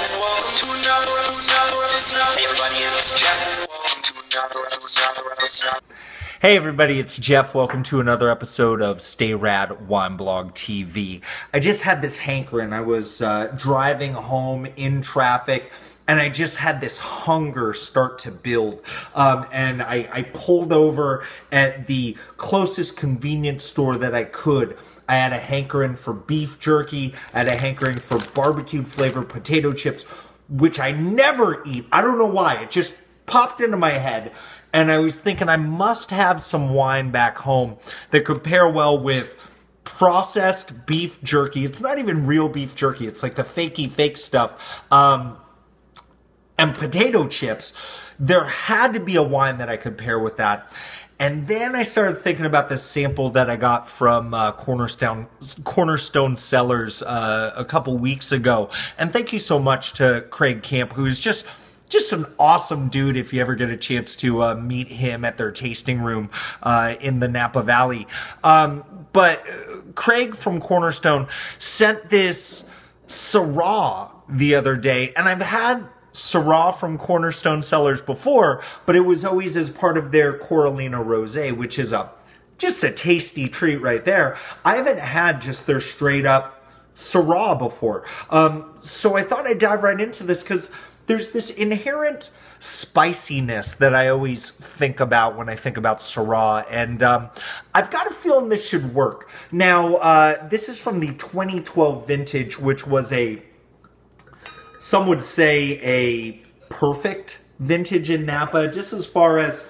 Jeff. Welcome to another episode. Hey everybody, it's Jeff. Welcome to another episode. Hey everybody, it's Jeff. Welcome to another episode of Stay Rad Wine Blog TV. I just had this hankering. I was driving home in traffic, and I just had this hunger start to build. And I pulled over at the closest convenience store that I could. I had a hankering for beef jerky. I had a hankering for barbecued flavored potato chips, which I never eat. I don't know why. It just popped into my head. And I was thinking I must have some wine back home that could pair well with processed beef jerky. It's not even real beef jerky. It's like the fakey fake stuff. And potato chips. There had to be a wine that I could pair with that. And then I started thinking about this sample that I got from Cornerstone Cellars a couple weeks ago. And thank you so much to Craig Camp, who's just an awesome dude if you ever get a chance to meet him at their tasting room in the Napa Valley. But Craig from Cornerstone sent this Syrah the other day, and I've had Syrah from Cornerstone Cellars before, but it was always as part of their Coralina Rosé, which is just a tasty treat right there. I haven't had just their straight up Syrah before. So I thought I'd dive right into this because there's this inherent spiciness that I always think about when I think about Syrah, and I've got a feeling this should work. Now, this is from the 2012 vintage, which was some would say a perfect vintage in Napa, just as far as,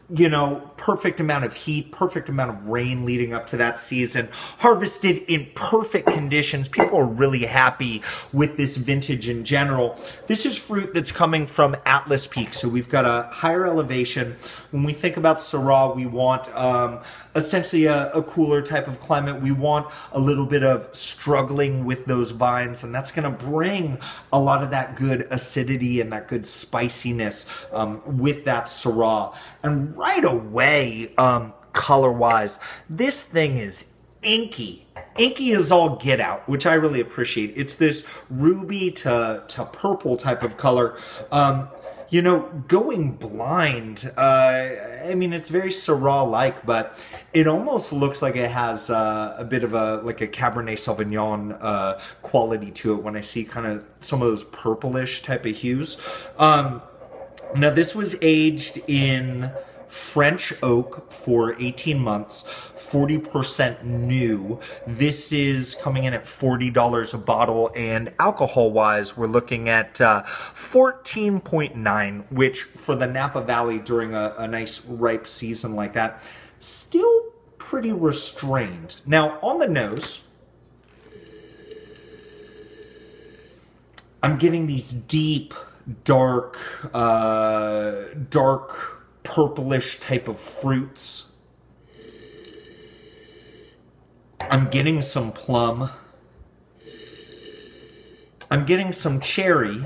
you know, perfect amount of heat, perfect amount of rain leading up to that season, harvested in perfect conditions. People are really happy with this vintage in general. This is fruit that's coming from Atlas Peak, so we've got a higher elevation. When we think about Syrah, we want essentially a cooler type of climate. We want a little bit of struggling with those vines, and that's going to bring a lot of that good acidity and that good spiciness with that Syrah. And right away, color-wise, this thing is inky. Inky is all get out, which I really appreciate. It's this ruby to purple type of color. You know, going blind, I mean, it's very Syrah-like, but it almost looks like it has a bit of a Cabernet Sauvignon quality to it when I see kind of some of those purplish type of hues. Now, this was aged in French oak for 18 months, 40% new. This is coming in at $40 a bottle, and alcohol-wise, we're looking at 14.9, which for the Napa Valley during a nice ripe season like that, still pretty restrained. Now, on the nose, I'm getting these deep, dark purplish type of fruits. I'm getting some plum. I'm getting some cherry.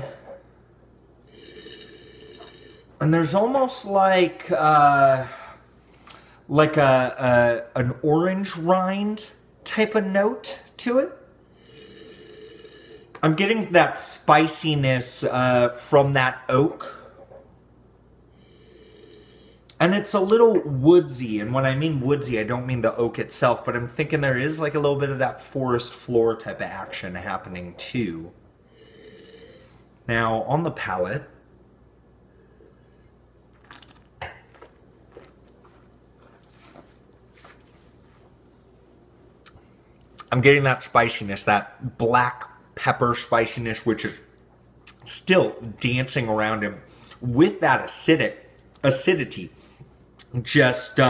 And there's almost like an orange rind type of note to it. I'm getting that spiciness from that oak. And it's a little woodsy, and when I mean woodsy, I don't mean the oak itself, but I'm thinking there is like a little bit of that forest floor type of action happening too. Now, on the palate, I'm getting that spiciness, that black pepper spiciness, which is still dancing around him with that acidity. Just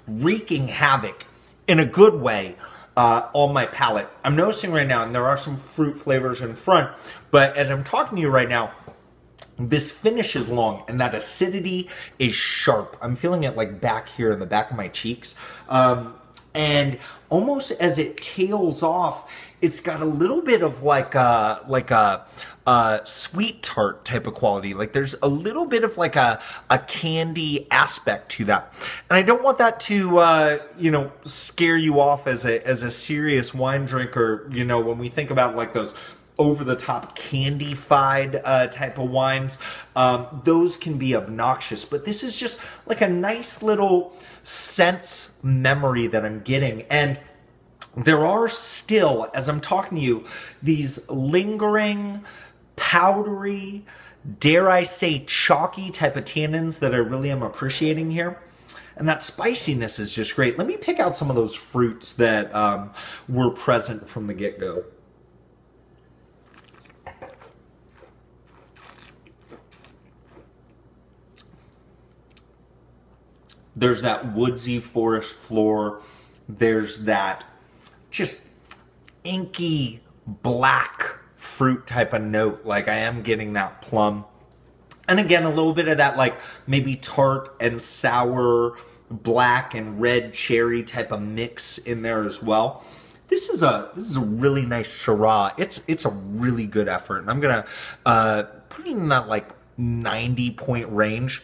wreaking havoc in a good way on my palate. I'm noticing right now, and there are some fruit flavors in front, but as I'm talking to you right now, this finish is long, and that acidity is sharp. I'm feeling it like back here in the back of my cheeks. And almost as it tails off, it's got a little bit of like a sweet tart type of quality. Like there's a little bit of like a candy aspect to that. And I don't want that to, you know, scare you off as a serious wine drinker. You know, when we think about like those over-the-top candy-fied type of wines, those can be obnoxious. But this is just like a nice little sense memory that I'm getting. And there are still, as I'm talking to you, these lingering, powdery, dare I say chalky type of tannins that I really am appreciating here. And that spiciness is just great. Let me pick out some of those fruits that were present from the get-go. There's that woodsy forest floor. There's that just inky black fruit type of note. Like I am getting that plum. And again, a little bit of that like maybe tart and sour, black and red cherry type of mix in there as well. This is a really nice Syrah. It's a really good effort. And I'm gonna put it in that like 90-point range.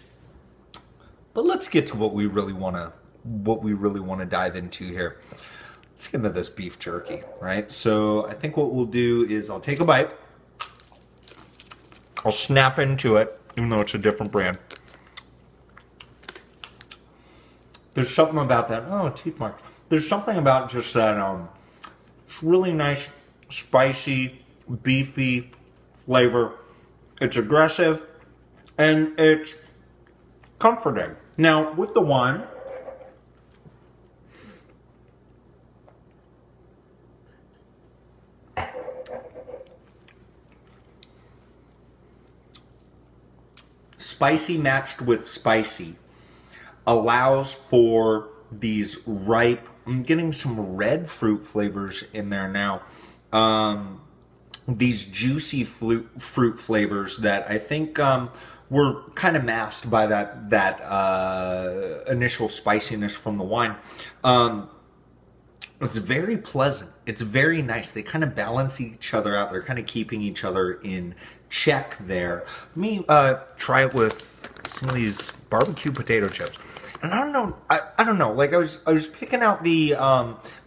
But let's get to what we really wanna dive into here. Let's get into this beef jerky, right? So I think what we'll do is I'll take a bite. I'll snap into it, even though it's a different brand. There's something about that. Oh, teeth marks. There's something about just that it's really nice, spicy, beefy flavor. It's aggressive, and it's comforting. Now, with the wine, spicy matched with spicy allows for these ripe, I'm getting some red fruit flavors in there now. These juicy fruit flavors that I think were kind of masked by that initial spiciness from the wine. It's very pleasant. It's very nice. They kind of balance each other out. They're kind of keeping each other in check there. Let me try it with some of these barbecue potato chips. And I don't know. I don't know. Like I was picking out the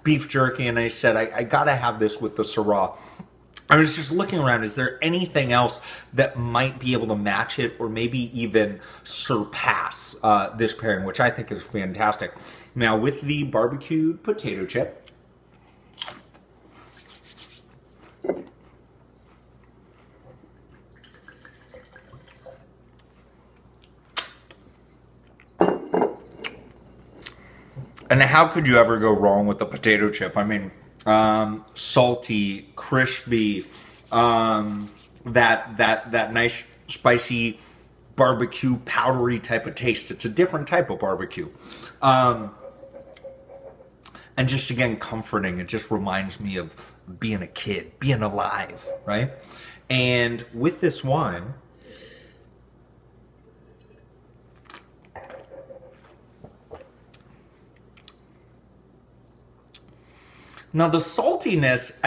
beef jerky, and I said I gotta have this with the Syrah. I was just looking around. Is there anything else that might be able to match it, or maybe even surpass this pairing, which I think is fantastic. Now with the barbecued potato chip. And how could you ever go wrong with the potato chip? I mean, salty, crispy, that nice spicy barbecue powdery type of taste. It's a different type of barbecue. And just again, comforting. It just reminds me of being a kid, being alive, right? And with this wine, now the saltiness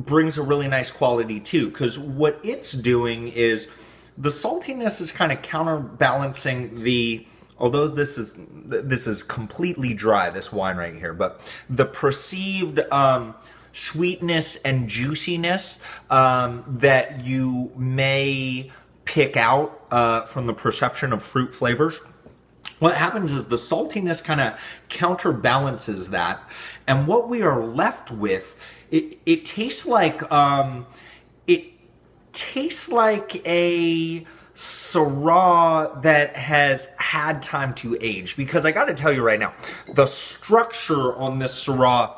brings a really nice quality too, because what it's doing is the saltiness is kind of counterbalancing the, although this is completely dry, this wine right here, but the perceived sweetness and juiciness that you may pick out from the perception of fruit flavors. What happens is the saltiness kind of counterbalances that, and what we are left with, it tastes like a Syrah that has had time to age. Because I got to tell you right now, the structure on this Syrah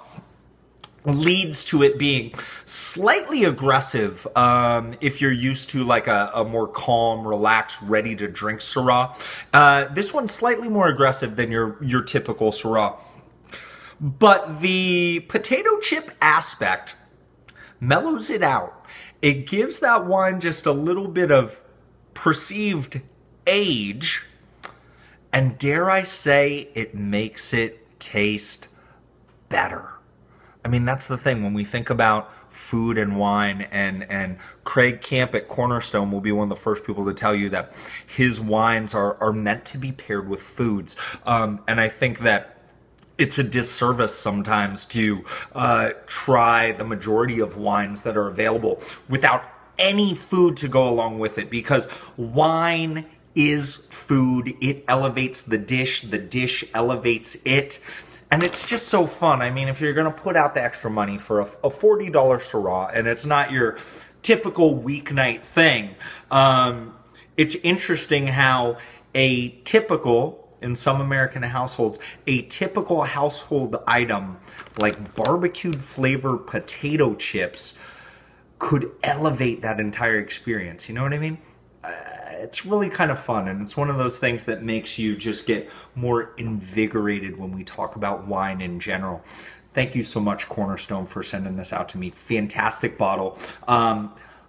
leads to it being slightly aggressive if you're used to like a more calm, relaxed, ready to drink Syrah. This one's slightly more aggressive than your typical Syrah. But the potato chip aspect mellows it out. It gives that wine just a little bit of perceived age, and dare I say, it makes it taste better. I mean, that's the thing when we think about food and wine, and Craig Camp at Cornerstone will be one of the first people to tell you that his wines are meant to be paired with foods. And I think that it's a disservice sometimes to try the majority of wines that are available without any food to go along with it, because wine is food. It elevates the dish elevates it, and it's just so fun. I mean, if you're gonna put out the extra money for a $40 Syrah, and it's not your typical weeknight thing, it's interesting how a typical, in some American households, a typical household item like barbecued flavored potato chips could elevate that entire experience. You know what I mean? It's really kind of fun, and it's one of those things that makes you just get more invigorated when we talk about wine in general. Thank you so much, Cornerstone, for sending this out to me. Fantastic bottle.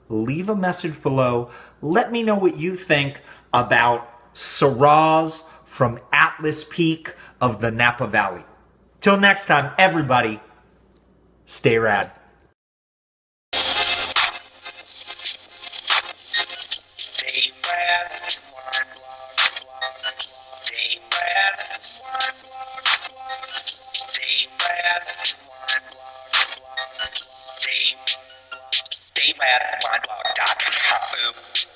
Leave a message below. Let me know what you think about Syrahs from Atlas Peak of the Napa Valley. Till next time, everybody, stay rad. Stay rad, wine blog. Stay rad, wine blog. Stay rad, wine blog. Stay rad, wineblog.com.